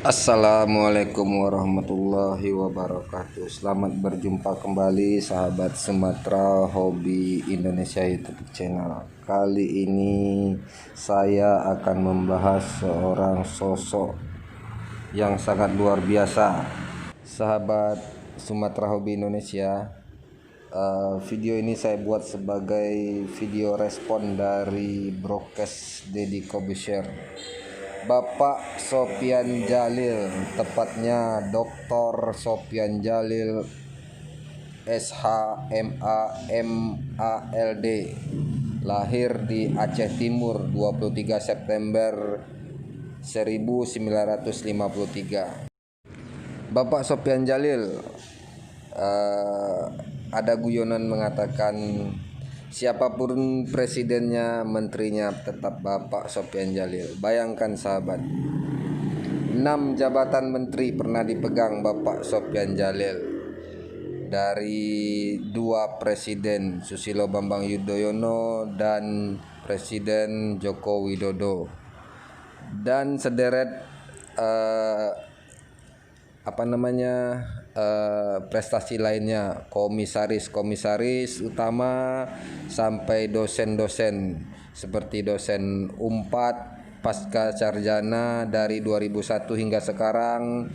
Assalamualaikum warahmatullahi wabarakatuh. Selamat berjumpa kembali sahabat Sumatera Hobi Indonesia YouTube channel. Kali ini saya akan membahas seorang sosok yang sangat luar biasa. Sahabat Sumatera Hobi Indonesia, video ini saya buat sebagai video respon dari broadcast Deddy Corbuzier. Bapak Sopyan Djalil, tepatnya Dr. Sopyan Djalil SHMAMALD, lahir di Aceh Timur 23 September 1953. Bapak Sopyan Djalil, ada guyonan mengatakan siapapun presidennya, menterinya tetap Bapak Sopyan Djalil. Bayangkan sahabat, 6 jabatan menteri pernah dipegang Bapak Sopyan Djalil, dari 2 presiden, Susilo Bambang Yudhoyono dan Presiden Joko Widodo, dan sederet prestasi lainnya, komisaris utama sampai dosen-dosen seperti dosen Unpad pasca sarjana dari 2001 hingga sekarang,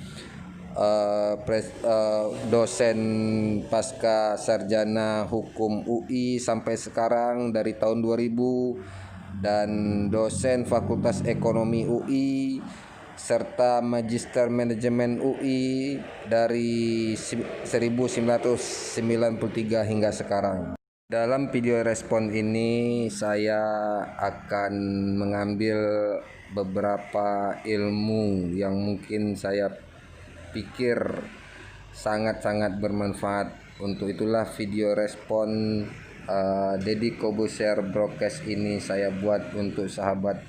dosen pasca sarjana hukum UI sampai sekarang dari tahun 2000, dan dosen Fakultas Ekonomi UI serta Magister Manajemen UI dari 1993 hingga sekarang. Dalam video respon ini saya akan mengambil beberapa ilmu yang mungkin saya pikir sangat-sangat bermanfaat. Untuk itulah video respon Deddy Corbuzier broadcast ini saya buat untuk sahabat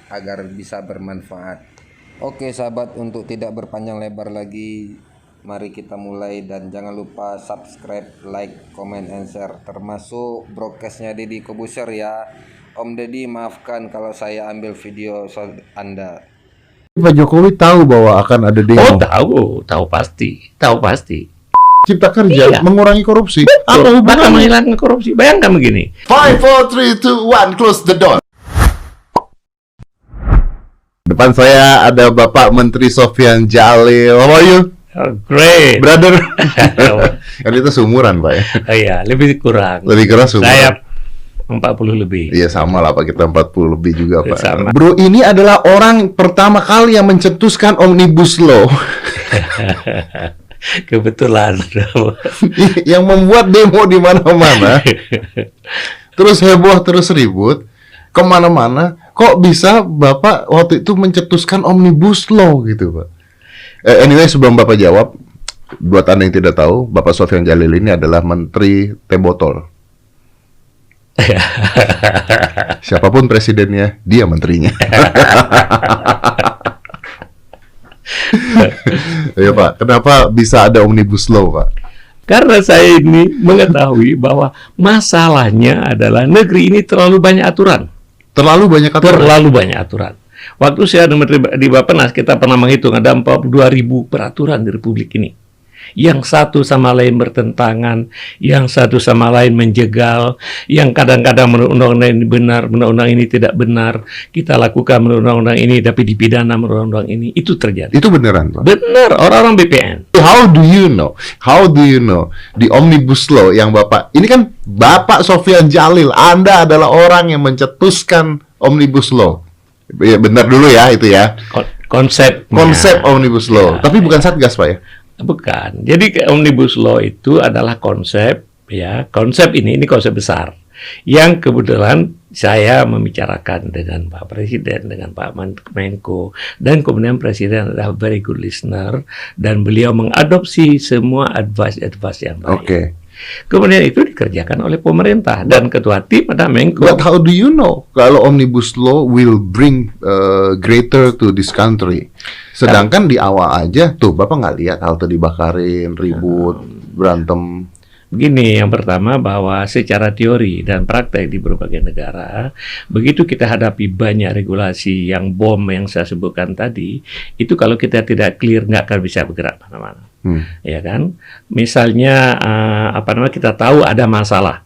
agar bisa bermanfaat. Oke sahabat, untuk tidak berpanjang lebar lagi, mari kita mulai, dan jangan lupa subscribe, like, comment, and share, termasuk broadcastnya Deddy Corbuzier ya. Om Deddy, maafkan kalau saya ambil video Anda. Pak Jokowi tahu bahwa akan ada demo. Oh, tahu pasti. Cipta kerja, Iya. mengurangi korupsi. Apa Bakal hubungannya? menghilangkan korupsi. Bayangkan begini. 5, 4, 3, 2, 1, close the door. Depan saya ada Bapak Menteri Sopyan Djalil. How are you, Oh, great. brother? Kan itu seumuran, Pak ya. Oh, iya, lebih kurang. Lebih keras seumuran. Saya 40 lebih. Iya sama lah Pak, kita 40 lebih juga Pak. Sama. Bro, ini adalah orang pertama kali yang mencetuskan Omnibus Law. Kebetulan. Yang membuat demo di mana-mana. Terus heboh, terus ribut kemana-mana. Kok bisa Bapak waktu itu mencetuskan Omnibus Law gitu Pak? Anyway, sebelum Bapak jawab, buat Anda yang tidak tahu, Bapak Sopyan Djalil ini adalah Menteri Teh Botol. Siapapun presidennya, dia menterinya. Iya Pak, kenapa bisa ada Omnibus Law Pak? Karena saya ini mengetahui bahwa masalahnya adalah negeri ini terlalu banyak aturan. Terlalu banyak aturan. Terlalu banyak aturan. Waktu saya ada menteri di Bappenas, kita pernah menghitung ada 42.000 peraturan di Republik ini. Yang satu sama lain bertentangan, yang satu sama lain menjegal, yang kadang-kadang menurut undang-undang ini benar, menurut undang ini tidak benar. Kita lakukan menurut undang-undang ini, tapi dipidana menurut undang ini. Itu terjadi. Itu beneran Pak? Benar, orang-orang BPN. How do you know the Omnibus Law yang Bapak, ini kan Bapak Sopyan Djalil, Anda adalah orang yang mencetuskan Omnibus Law. Ya, benar dulu ya itu ya. Konsep Omnibus Law, tapi bukan Satgas Pak ya? Bukan. Jadi Omnibus Law itu adalah konsep, ya. Konsep ini konsep besar. Yang kebetulan saya membicarakan dengan Pak Presiden, dengan Pak Menko, dan kemudian Presiden adalah very good listener, dan beliau mengadopsi semua advice yang baik. Oke. Kemudian itu dikerjakan oleh pemerintah, dan ketua tim ada Menko. But how do you know kalau Omnibus Law will bring greater to this country? Sedangkan di awal aja tuh Bapak nggak lihat halte dibakarin, ribut, berantem. Begini, yang pertama bahwa secara teori dan praktek di berbagai negara, begitu kita hadapi banyak regulasi yang bom yang saya sebutkan tadi, itu kalau kita tidak clear nggak akan bisa bergerak mana-mana, ya kan? Misalnya kita tahu ada masalah,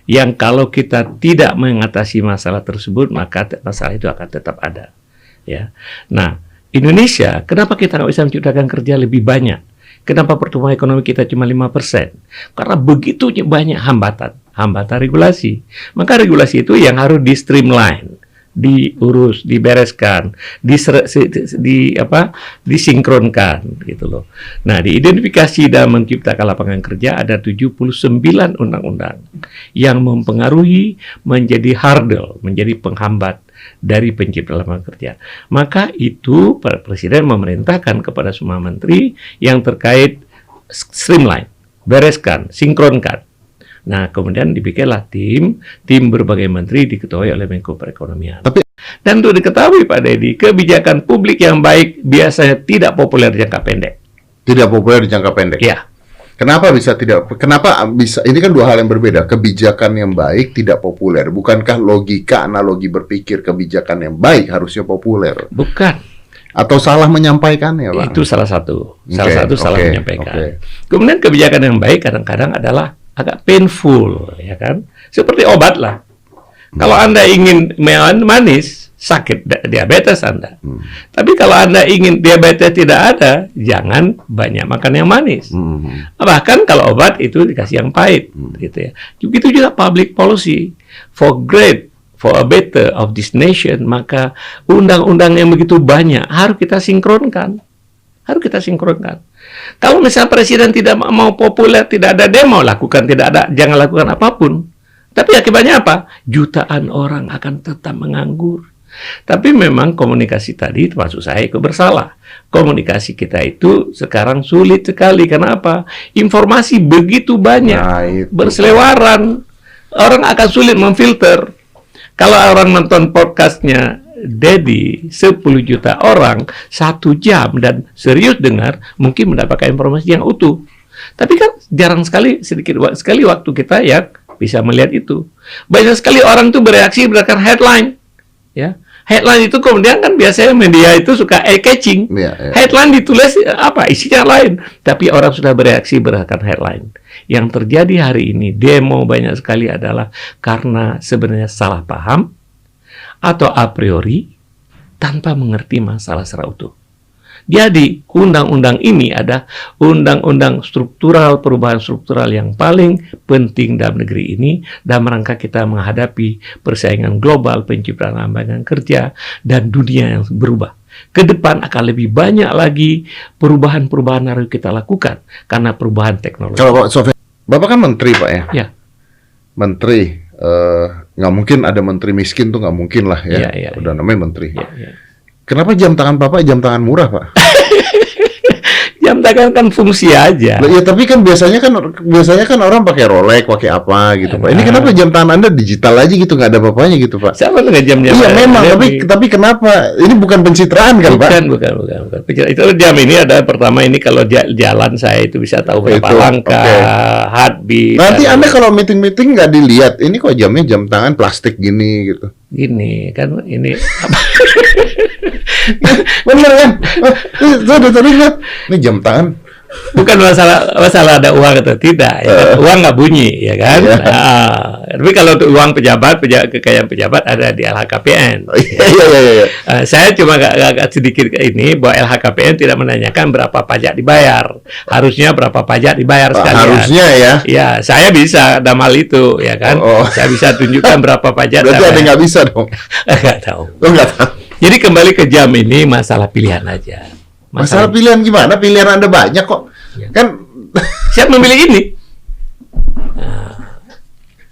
yang kalau kita tidak mengatasi masalah tersebut maka masalah itu akan tetap ada, ya. Nah, Indonesia, kenapa kita nggak bisa menciptakan kerja lebih banyak? Kenapa pertumbuhan ekonomi kita cuma 5%? Karena begitu banyak hambatan regulasi. Maka regulasi itu yang harus di-streamline, diurus, dibereskan, disinkronkan gitu loh. Nah, diidentifikasi dan menciptakan lapangan kerja ada 79 undang-undang yang mempengaruhi menjadi hurdle, menjadi penghambat dari penciptaan lapangan kerja. Maka itu Presiden memerintahkan kepada semua menteri yang terkait streamline, bereskan, sinkronkan. Nah, kemudian dibikinlah tim berbagai menteri diketuai oleh Menko Perekonomian. Dan untuk diketahui Pak Deddy, kebijakan publik yang baik biasanya tidak populer jangka pendek. Tidak populer di jangka pendek. Ya. Kenapa bisa tidak? Kenapa bisa? Ini kan dua hal yang berbeda. Kebijakan yang baik tidak populer. Bukankah logika analogi berpikir kebijakan yang baik harusnya populer? Bukan. Atau salah menyampaikannya, Pak? Itu salah satu. Salah menyampaikan. Kemudian kebijakan yang baik kadang-kadang adalah agak painful, ya kan? Seperti obat lah. Kalau Anda ingin manis, sakit diabetes Anda. Tapi kalau Anda ingin diabetes tidak ada, jangan banyak makan yang manis. Bahkan kalau obat itu dikasih yang pahit, gitu ya. Begitu juga public policy for a better of this nation, maka undang-undang yang begitu banyak harus kita sinkronkan. Kalau misalnya presiden tidak mau populer, tidak ada demo, jangan lakukan apapun. Tapi akibatnya apa? Jutaan orang akan tetap menganggur. Tapi memang komunikasi tadi, termasuk saya ikut bersalah. Komunikasi kita itu sekarang sulit sekali. Kenapa? Informasi begitu banyak, berselewaran. Orang akan sulit memfilter. Kalau orang nonton podcastnya Deddy, 10 juta orang, 1 jam, dan serius dengar, mungkin mendapatkan informasi yang utuh. Tapi kan jarang sekali, sedikit sekali waktu kita yang bisa melihat itu. Banyak sekali orang tuh bereaksi berdasarkan headline. Ya, headline itu kemudian kan biasanya media itu suka eye-catching. Headline ditulis apa, isinya lain. Tapi orang sudah bereaksi berdasarkan headline. Yang terjadi hari ini, demo banyak sekali adalah karena sebenarnya salah paham atau a priori tanpa mengerti masalah secara utuh. Jadi, undang-undang ini ada undang-undang struktural, perubahan struktural yang paling penting dalam negeri ini dalam rangka kita menghadapi persaingan global, penciptaan lapangan kerja, dan dunia yang berubah. Ke depan akan lebih banyak lagi perubahan-perubahan harus kita lakukan karena perubahan teknologi. Kalau Pak Sofyan, Bapak kan menteri, Pak ya? Ya. Menteri, nggak mungkin ada menteri miskin tuh, nggak mungkin lah ya. Udah namanya menteri. Kenapa jam tangan Bapak jam tangan murah, Pak? Jam tangan kan fungsi aja. Ya, tapi kan biasanya kan orang pakai Rolex, pakai apa gitu, Pak. Ini kenapa jam tangan Anda digital aja gitu, nggak ada apa-apanya gitu, Pak? Siapa nggak jam-jam? Iya memang, tapi kenapa? Ini bukan pencitraan kan, Pak? Bukan. Itu jam ini ada pertama ini kalau jalan saya itu bisa tahu berapa langkah, heartbeat. Nanti Anda kalau meeting nggak dilihat, ini kok jamnya jam tangan plastik gini gitu. Gini kan ini bener kan? Saya udah tadi lihat, ini jam tangan. Bukan masalah ada uang atau tidak, ya kan? Uang nggak bunyi, ya kan? Tapi kalau untuk uang kekayaan pejabat ada di LHKPN. Saya cuma agak sedikit ini bahwa LHKPN tidak menanyakan berapa pajak dibayar, harusnya berapa pajak dibayar sekalian. Harusnya ya. Ya, saya bisa dalam hal itu, ya kan? Saya bisa tunjukkan berapa pajak. Berarti ada nggak bisa dong? Nggak tahu. Nggak tahu. Jadi kembali ke jam ini masalah pilihan aja. Masalah pilihan gimana? Pilihan Anda banyak kok. Kan siap memilih ini.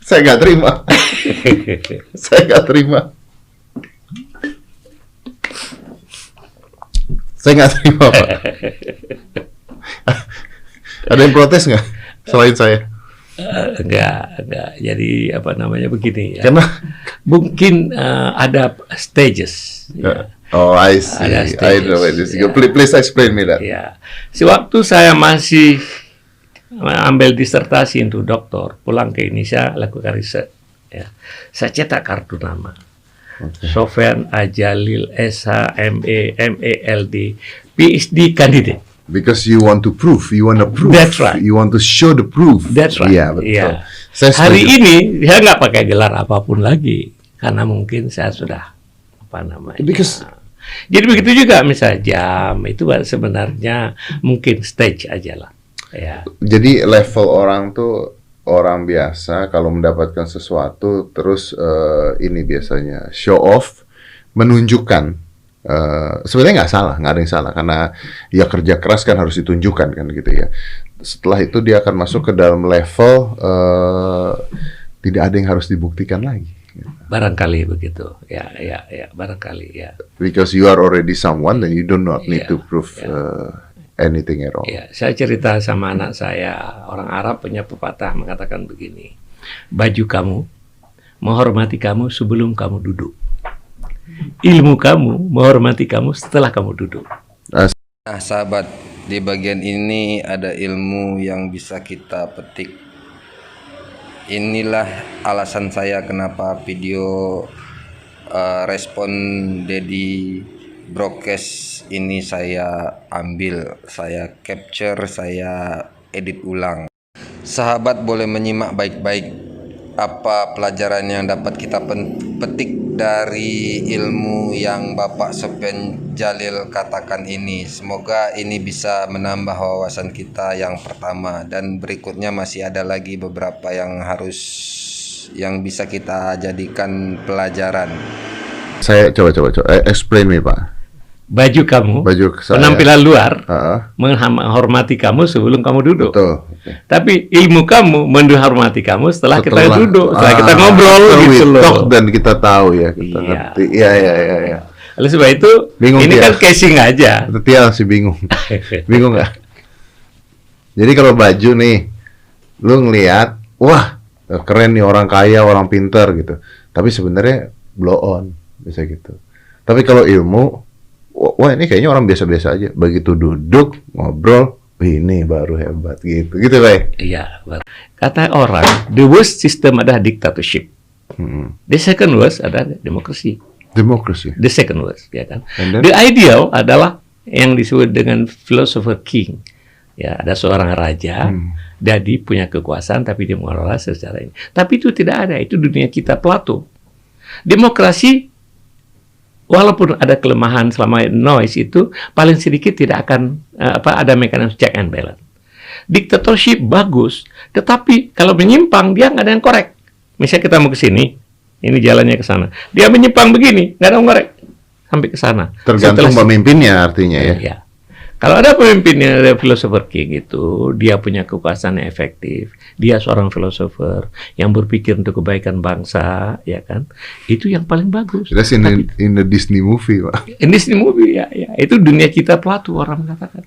Saya nggak terima. Saya nggak terima. Saya nggak terima, Pak. Ada yang protes nggak selain saya? Enggak. Jadi apa namanya begini ya. Karena mungkin ada stages. Ya. Oh, I see. Ada stages, I know it is. Please explain me that. Ya. Sewaktu saya masih ambil disertasi untuk doktor, pulang ke Indonesia, lakukan riset. Ya. Saya cetak kartu nama. Sofyan Ajalil SH ME MELD PhD candidate. Because you want to prove, you want to prove. That's right. You want to show the proof. That's right. Iya, betul. Iya. Saya Hari setuju. ini saya nggak pakai gelar apapun lagi karena mungkin saya sudah apa namanya. Because Jadi begitu juga misalnya jam itu sebenarnya mungkin stage aja lah. Ya. jadi level orang tuh orang biasa kalau mendapatkan sesuatu terus ini biasanya show off, menunjukkan. Sebenarnya nggak salah, nggak ada yang salah karena ya kerja keras kan harus ditunjukkan kan gitu ya. Setelah itu dia akan masuk ke dalam level tidak ada yang harus dibuktikan lagi. Barangkali begitu. Ya, barangkali ya. Because you are already someone, then you do not need Yeah, to prove anything at all. Ya, saya cerita sama anak saya, orang Arab punya pepatah mengatakan begini. Baju kamu menghormati kamu sebelum kamu duduk. Ilmu kamu menghormati kamu setelah kamu duduk. Nah, sahabat, di bagian ini ada ilmu yang bisa kita petik. Inilah alasan saya kenapa video respon Dedi broadcast ini saya ambil, saya capture, saya edit ulang. Sahabat boleh menyimak baik-baik apa pelajaran yang dapat kita petik dari ilmu yang Bapak Sofyan Jalil katakan ini. Semoga ini bisa menambah wawasan kita yang pertama, dan berikutnya masih ada lagi beberapa yang bisa kita jadikan pelajaran. Saya coba explain me Pak. Baju kamu, Baju saya. penampilan luar Heeh. menghormati kamu sebelum kamu duduk. Betul. Oke. Tapi ilmu kamu menghormati kamu setelah kita duduk, setelah kita Ah, ngobrol after we gitu talk loh. dan kita tahu ya, kita Iya. ngerti. Iya. Oleh sebab itu, Bingung ini dia. kan casing aja. Tia sih bingung. Bingung nggak? Jadi kalau baju nih, lu ngelihat, wah keren nih orang kaya, orang pinter gitu. Tapi sebenarnya blow on, bisa gitu. Tapi kalau ilmu, wah ini kayaknya orang biasa-biasa aja. Begitu duduk, ngobrol, wih, ini baru hebat gitu. Gitu Pak. Iya, kata orang, the worst system adalah dictatorship. The second worst adalah demokrasi. Demokrasi. The second worst, ya kan. And then? The ideal adalah yang disebut dengan philosopher king. Ya, ada seorang raja, jadi punya kekuasaan, tapi dia mengelola secara ini. Tapi itu tidak ada, itu dunia kita Plato. Demokrasi, walaupun ada kelemahan selama noise itu, paling sedikit tidak akan ada mekanisme check and balance. Dictatorship bagus, tetapi kalau menyimpang dia nggak ada yang korek. Misalnya kita mau ke sini, ini jalannya ke sana. Dia menyimpang begini, nggak ada yang korek sampai ke sana. Tergantung Setelah- pemimpinnya artinya ya. Ya. Kalau ada pemimpinnya, ada philosopher king itu, dia punya kekuasaan yang efektif. Dia seorang philosopher yang berpikir untuk kebaikan bangsa, ya kan? Itu yang paling bagus. That's in the Disney movie, Pak. Ini Disney movie, ya. Itu dunia kita Plato, orang mengatakan.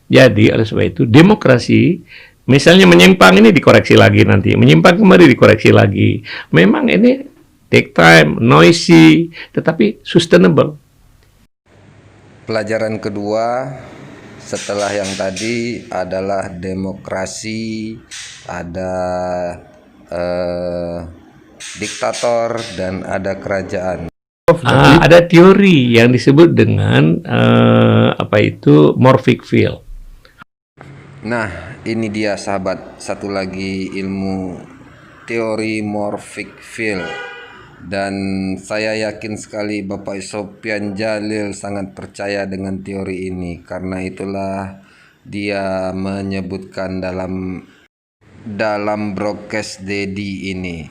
Jadi, oleh sebab itu, demokrasi, misalnya menyimpang ini dikoreksi lagi nanti. Menyimpang kembali dikoreksi lagi. Memang ini take time, noisy, tetapi sustainable. Pelajaran kedua setelah yang tadi adalah demokrasi, ada diktator, dan ada kerajaan. Ada teori yang disebut dengan morphic field. Nah, ini dia sahabat, satu lagi ilmu teori morphic field. Dan saya yakin sekali Bapak Sofyan Jalil sangat percaya dengan teori ini. Karena itulah dia menyebutkan dalam broadcast Dedi ini.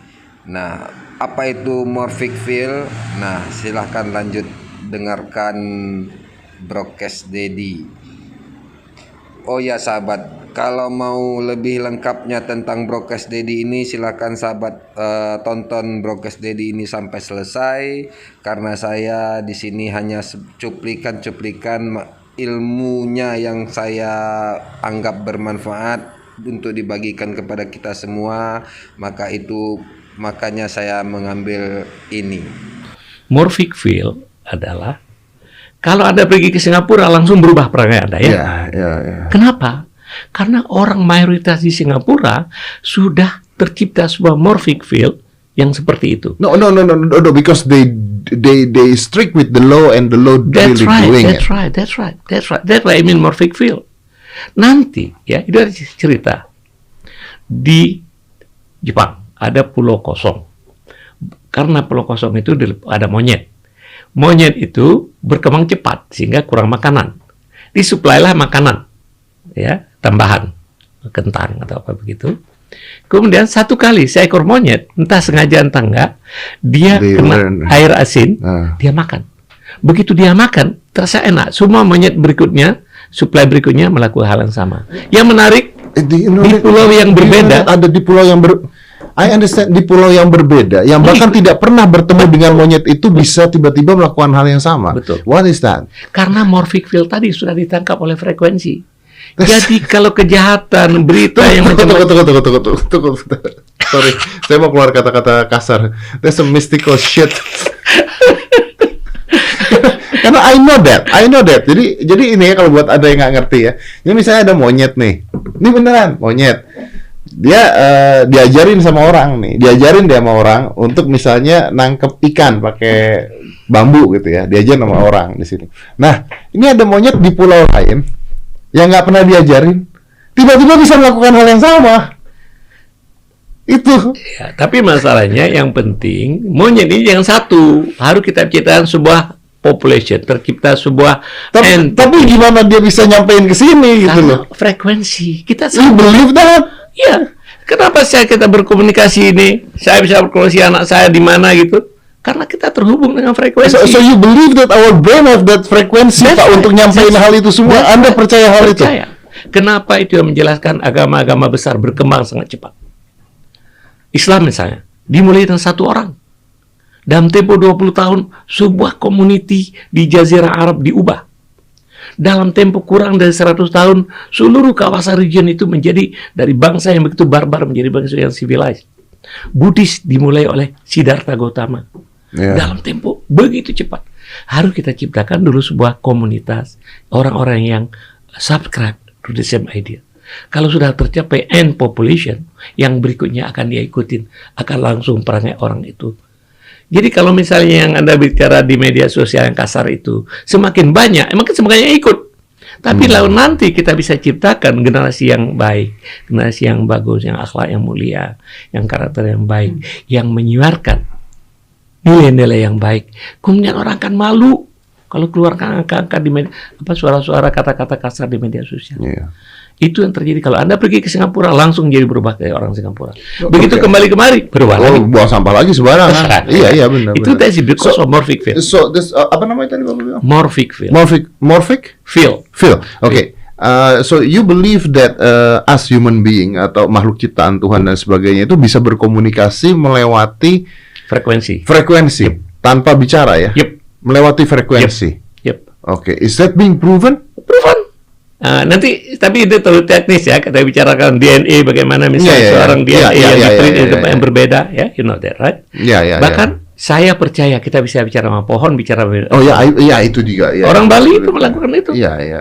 Nah, apa itu morphic field? Nah, silahkan lanjut dengarkan broadcast Dedi. Oh ya sahabat, kalau mau lebih lengkapnya tentang broadcast Dedi ini, silakan sahabat tonton broadcast Dedi ini sampai selesai, karena saya di sini hanya cuplikan-cuplikan ilmunya yang saya anggap bermanfaat untuk dibagikan kepada kita semua. Makanya saya mengambil ini. Morphic field adalah kalau Anda pergi ke Singapura langsung berubah perangai Anda, ya. Ya. Kenapa? Karena orang mayoritas di Singapura sudah tercipta sebuah morphic field yang seperti itu. No, because they strict with the law and the law That's really right, doing that's it. right, that's right, that's right. That's why I mean morphic field. Nanti, ya, itu ada cerita. Di Jepang ada pulau kosong. Karena pulau kosong itu ada monyet. Monyet itu berkembang cepat sehingga kurang makanan. Disuplailah makanan, ya, tambahan, kentang atau apa begitu. Kemudian satu kali seekor monyet, entah sengaja entah enggak, dia kena air asin, dia makan. Begitu dia makan, terasa enak. Semua monyet berikutnya, suplai berikutnya melakukan hal yang sama. Yang menarik, di pulau yang berbeda, ada di pulau yang I understand, di pulau yang berbeda, yang bahkan tidak pernah bertemu dengan monyet itu bisa tiba-tiba melakukan hal yang sama. Betul. What is that? Karena morphic field tadi sudah ditangkap oleh frekuensi. Jadi kalau kejahatan, berita yang Tunggu. Sorry, saya mau keluar kata-kata kasar. That's some mystical shit. Karena I know that. Jadi ini ya, kalau buat ada yang nggak ngerti ya. Ini misalnya ada monyet nih. Ini beneran monyet. Dia diajarin sama orang untuk misalnya nangkep ikan pakai bambu gitu ya. Diajarin sama orang di sini. Nah, ini ada monyet di pulau lain yang nggak pernah diajarin, tiba-tiba bisa melakukan hal yang sama. Itu. Ya, tapi masalahnya yang penting monyet ini jangan satu, harus kita ciptakan sebuah population, tercipta sebuah tapi gimana dia bisa nyampein ke sini gitu loh? Frekuensi kita You believe that? Ya, kenapa kita berkomunikasi ini? Saya bisa berkomunikasi anak saya di mana gitu? Karena kita terhubung dengan frekuensi. So you believe that our brain have that frekuensi Pak untuk nyampein hal itu semua? Anda percaya hal itu? Kenapa itu yang menjelaskan agama-agama besar berkembang sangat cepat? Islam misalnya, dimulai dengan satu orang. Dalam tempo 20 tahun, sebuah community di Jazirah Arab diubah. Dalam tempo kurang dari 100 tahun, seluruh kawasan region itu menjadi dari bangsa yang begitu barbar menjadi bangsa yang civilized. Buddhis dimulai oleh Siddhartha Gautama. Dalam tempo begitu cepat. Harus kita ciptakan dulu sebuah komunitas orang-orang yang subscribe to the same idea. Kalau sudah tercapai end population, yang berikutnya akan dia ikutin, akan langsung perangai orang itu. Jadi kalau misalnya yang Anda bicara di media sosial yang kasar itu, semakin banyak, semakin ikut. Tapi lalu nanti kita bisa ciptakan generasi yang baik, generasi yang bagus, yang akhlak yang mulia, yang karakter yang baik, yang menyuarakan nilai-nilai yang baik. Kemudian orang akan malu kalau keluarkan angka-angka di media, suara-suara kata-kata kasar di media sosial. Itu yang terjadi kalau Anda pergi ke Singapura, langsung jadi berubah kayak orang Singapura. Begitu kembali kemari, berubah lagi. Buang sampah lagi sembarangan. Iya benar. Itu tadi because of morphic field. So this apa namanya tadi Bapak bilang? Morphic field. Morphic Field. Okay. So you believe that as human being atau makhluk ciptaan Tuhan dan sebagainya itu bisa berkomunikasi melewati frekuensi tanpa bicara ya? Yep. Melewati frekuensi. Yep. Okay. Is that being proven? Nanti tapi itu terlalu teknis ya, kita bicarakan DNA bagaimana misalnya seorang DNA yang berbeda ya, you know that right? Bahkan saya percaya kita bisa bicara sama pohon, bicara itu juga ya. Orang Bali itu melakukan itu.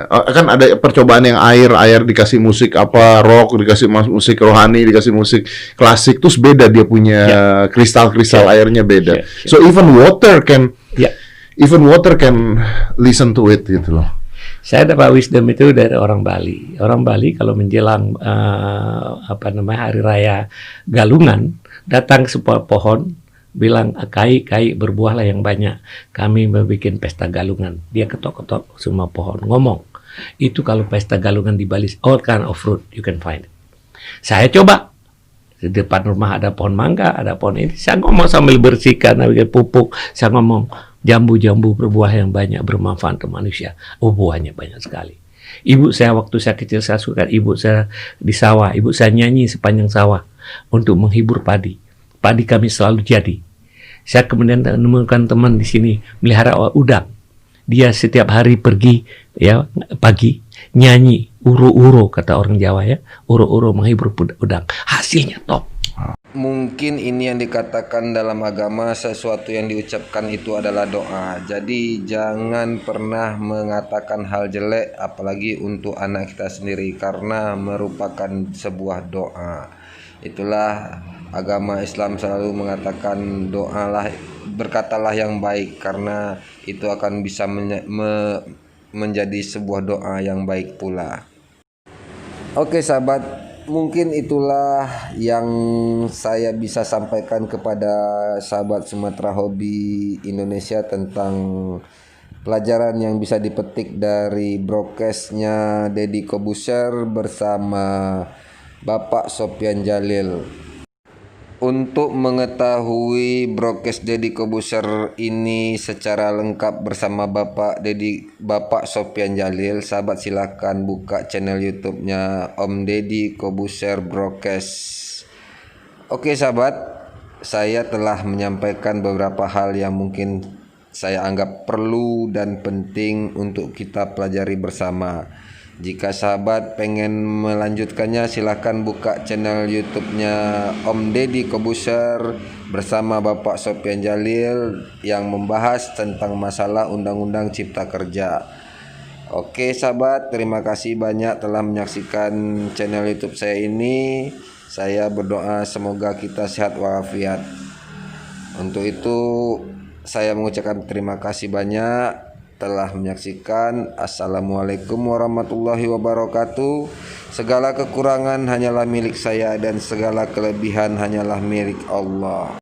Kan ada percobaan yang air dikasih musik rock, dikasih musik rohani, dikasih musik klasik, terus beda dia punya kristal-kristal airnya beda. So even water can listen to it gitu loh. Saya dapat wisdom itu dari orang Bali. Orang Bali kalau menjelang hari raya Galungan, datang ke sebuah pohon, bilang kai berbuahlah yang banyak. Kami membuat pesta Galungan. Dia ketok-ketok semua pohon, ngomong. Itu kalau pesta Galungan di Bali, all kind of fruit you can find it. Saya coba. Di depan rumah ada pohon mangga, ada pohon ini. Saya ngomong sambil bersihkan, sambil pupuk. Saya ngomong, jambu-jambu berbuah yang banyak bermanfaat untuk manusia. Buahnya banyak sekali. Ibu saya waktu saya kecil, saya suka ibu saya di sawah. Ibu saya nyanyi sepanjang sawah untuk menghibur padi. Padi kami selalu jadi. Saya kemudian menemukan teman di sini melihara udang. Dia setiap hari pergi pagi nyanyi uro-uro kata orang Jawa ya. Uro-uro menghibur udang. Hasilnya top. Mungkin ini yang dikatakan dalam agama, sesuatu yang diucapkan itu adalah doa. Jadi jangan pernah mengatakan hal jelek apalagi untuk anak kita sendiri karena merupakan sebuah doa. Itulah agama Islam selalu mengatakan doalah, berkatalah yang baik karena itu akan bisa menjadi sebuah doa yang baik pula. Oke sahabat, mungkin itulah yang saya bisa sampaikan kepada sahabat Sumatera Hobi Indonesia tentang pelajaran yang bisa dipetik dari broadcastnya Deddy Kobuser bersama Bapak Sopyan Jalil. Untuk mengetahui broadcast Deddy Kobuser ini secara lengkap bersama Bapak Sopyan Jalil, sahabat silahkan buka channel YouTube-nya Om Deddy Kobuser Broadcast. Oke sahabat, saya telah menyampaikan beberapa hal yang mungkin saya anggap perlu dan penting untuk kita pelajari bersama. Jika sahabat pengen melanjutkannya, silahkan buka channel YouTube-nya Om Deddy Kobuser bersama Bapak Sopyan Jalil yang membahas tentang masalah Undang-Undang Cipta Kerja. Oke sahabat, terima kasih banyak telah menyaksikan channel YouTube saya ini. Saya berdoa semoga kita sehat walafiat. Untuk itu saya mengucapkan terima kasih banyak telah menyaksikan. Assalamualaikum warahmatullahi wabarakatuh. Segala kekurangan hanyalah milik saya dan segala kelebihan hanyalah milik Allah.